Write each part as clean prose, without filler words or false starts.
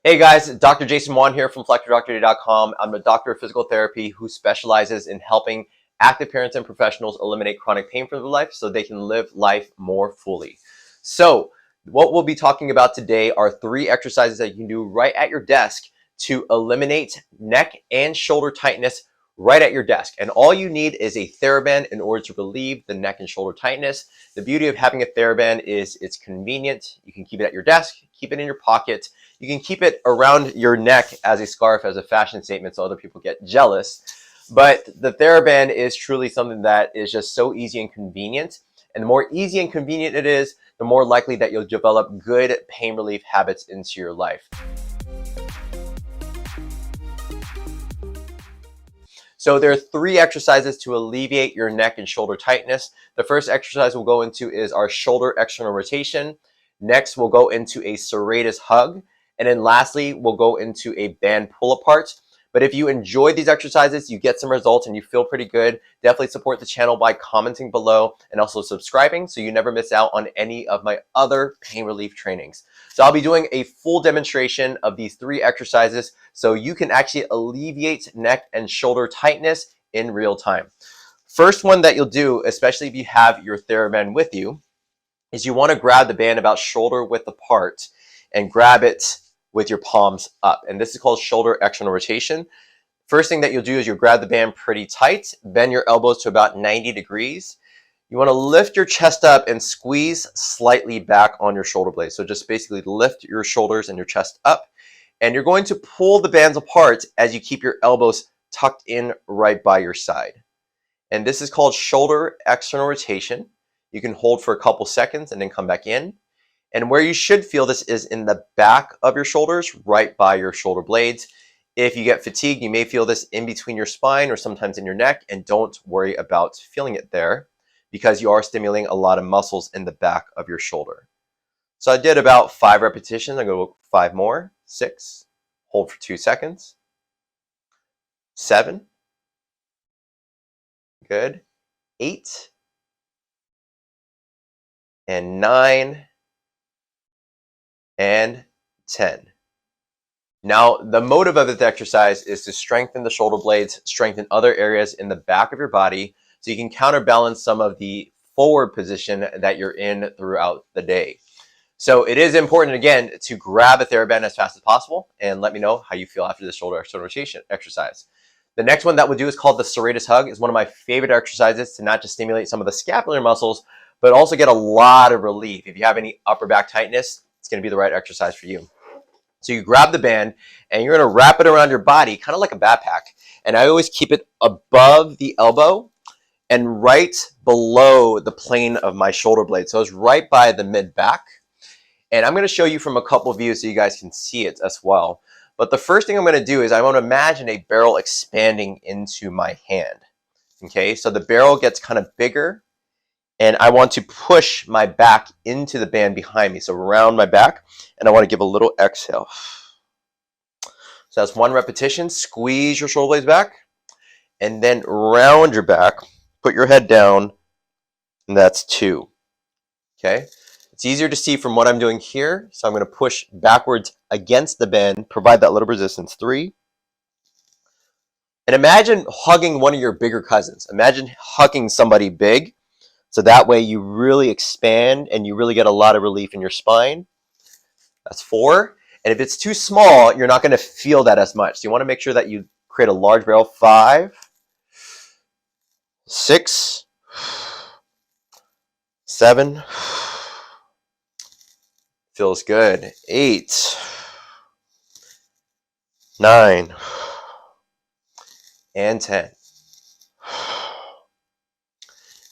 Hey guys, Dr. Jason Wan here from FlexwithDoctorJay.com. I'm a doctor of physical therapy who specializes in helping active parents and professionals eliminate chronic pain from their life so they can live life more fully. So, what we'll be talking about today are 3 exercises that you can do right at your desk to eliminate neck and shoulder tightness right at your desk. And all you need is a theraband in order to relieve the neck and shoulder tightness. The beauty of having a theraband is it's convenient. You can keep it at your desk, keep it in your pocket. You can keep it around your neck as a scarf, as a fashion statement, so other people get jealous. But the TheraBand is truly something that is just so easy and convenient. And the more easy and convenient it is, the more likely that you'll develop good pain relief habits into your life. So there are 3 exercises to alleviate your neck and shoulder tightness. The first exercise we'll go into is our shoulder external rotation. Next, we'll go into a Serratus Hug. And then lastly, we'll go into a band pull apart. But if you enjoy these exercises, you get some results and you feel pretty good, definitely support the channel by commenting below and also subscribing so you never miss out on any of my other pain relief trainings. So I'll be doing a full demonstration of these 3 exercises so you can actually alleviate neck and shoulder tightness in real time. First one that you'll do, especially if you have your TheraBand with you, is you want to grab the band about shoulder width apart and grab it with your palms up. And this is called shoulder external rotation. First thing that you'll do is you'll grab the band pretty tight, bend your elbows to about 90 degrees. You want to lift your chest up and squeeze slightly back on your shoulder blades. So just basically lift your shoulders and your chest up. And you're going to pull the bands apart as you keep your elbows tucked in right by your side. And this is called shoulder external rotation. You can hold for a couple seconds and then come back in. And where you should feel this is in the back of your shoulders, right by your shoulder blades. If you get fatigued, you may feel this in between your spine or sometimes in your neck, and don't worry about feeling it there because you are stimulating a lot of muscles in the back of your shoulder. So I did about 5 repetitions. I'm going to go 5 more. 6, hold for 2 seconds. 7, good. 8, and 9, and 10. Now, the motive of this exercise is to strengthen the shoulder blades, strengthen other areas in the back of your body, so you can counterbalance some of the forward position that you're in throughout the day. So it is important, again, to grab a TheraBand as fast as possible and let me know how you feel after the shoulder external rotation exercise. The next one that we'll do is called the Serratus Hug. It's one of my favorite exercises to not just stimulate some of the scapular muscles, but also get a lot of relief. If you have any upper back tightness, it's going to be the right exercise for you. So you grab the band and you're going to wrap it around your body, kind of like a backpack. And I always keep it above the elbow and right below the plane of my shoulder blade. So it's right by the mid back. And I'm going to show you from a couple of views so you guys can see it as well. But the first thing I'm going to do is I want to imagine a barrel expanding into my hand. Okay, so the barrel gets kind of bigger. And I want to push my back into the band behind me. So around my back, and I want to give a little exhale. So that's 1 repetition. Squeeze your shoulder blades back, and then round your back. Put your head down, and that's 2. Okay? It's easier to see from what I'm doing here. So I'm going to push backwards against the band, provide that little resistance. 3. And imagine hugging one of your bigger cousins. Imagine hugging somebody big. So that way you really expand and you really get a lot of relief in your spine. That's 4. And if it's too small, you're not going to feel that as much. So you want to make sure that you create a large barrel. 5, 6, 7. Feels good. 8, 9, and 10.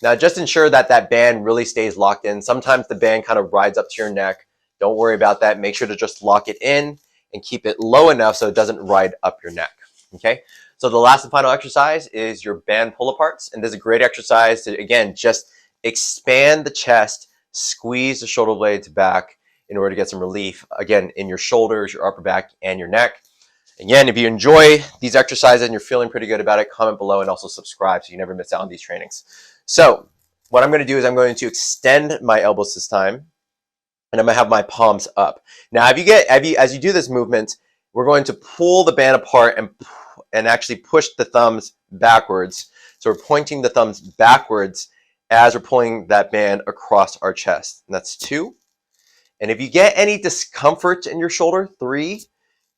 Now, just ensure that that band really stays locked in. Sometimes the band kind of rides up to your neck. Don't worry about that. Make sure to just lock it in and keep it low enough so it doesn't ride up your neck. Okay? So the last and final exercise is your band pull-aparts. And this is a great exercise to, again, just expand the chest, squeeze the shoulder blades back in order to get some relief, again, in your shoulders, your upper back, and your neck. Again, if you enjoy these exercises and you're feeling pretty good about it, comment below and also subscribe so you never miss out on these trainings. So what I'm going to do is I'm going to extend my elbows this time. and I'm gonna have my palms up. Now, as you do this movement, we're going to pull the band apart and actually push the thumbs backwards. So we're pointing the thumbs backwards as we're pulling that band across our chest. And that's 2. And if you get any discomfort in your shoulder, 3,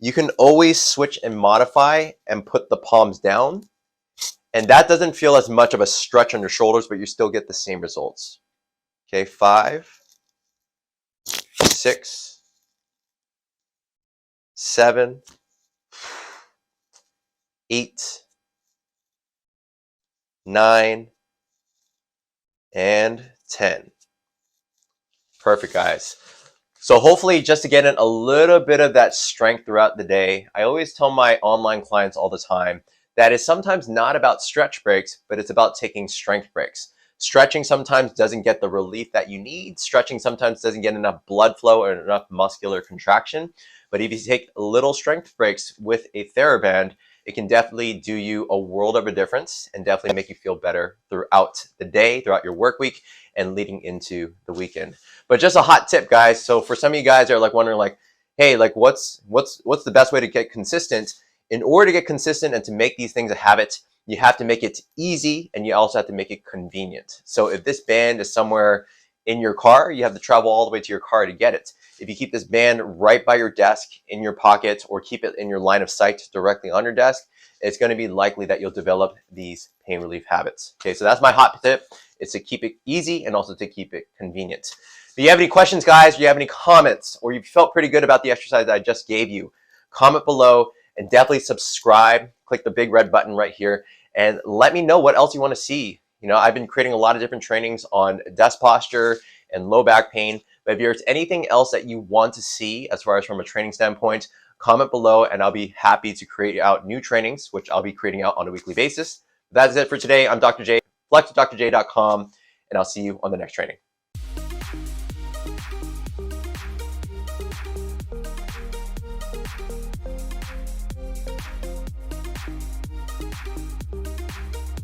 you can always switch and modify and put the palms down. And that doesn't feel as much of a stretch on your shoulders, but you still get the same results. Okay, 5, 6, 7, 8, 9, and 10. Perfect, guys. So hopefully, just to get in a little bit of that strength throughout the day, I always tell my online clients all the time that it's sometimes not about stretch breaks, but it's about taking strength breaks. Stretching sometimes doesn't get the relief that you need. Stretching sometimes doesn't get enough blood flow or enough muscular contraction. But if you take little strength breaks with a theraband, it can definitely do you a world of a difference and definitely make you feel better throughout the day, throughout your work week, and leading into the weekend. But just a hot tip, guys. So for some of you guys that are like wondering, like, hey, like what's the best way to get consistent? In order to get consistent and to make these things a habit, you have to make it easy and you also have to make it convenient. So if this band is somewhere in your car, you have to travel all the way to your car to get it. If you keep this band right by your desk, in your pocket, or keep it in your line of sight directly on your desk, it's going to be likely that you'll develop these pain relief habits. Okay, so that's my hot tip. It's to keep it easy and also to keep it convenient. If you have any questions, guys, or you have any comments, or you felt pretty good about the exercise that I just gave you, comment below and definitely subscribe. Click the big red button right here and let me know what else you want to see. You know, I've been creating a lot of different trainings on desk posture and low back pain. But if there's anything else that you want to see as far as from a training standpoint, comment below and I'll be happy to create out new trainings, which I'll be creating out on a weekly basis. That's it for today. I'm Dr. J, FlexwithDoctorJay.com, and I'll see you on the next training.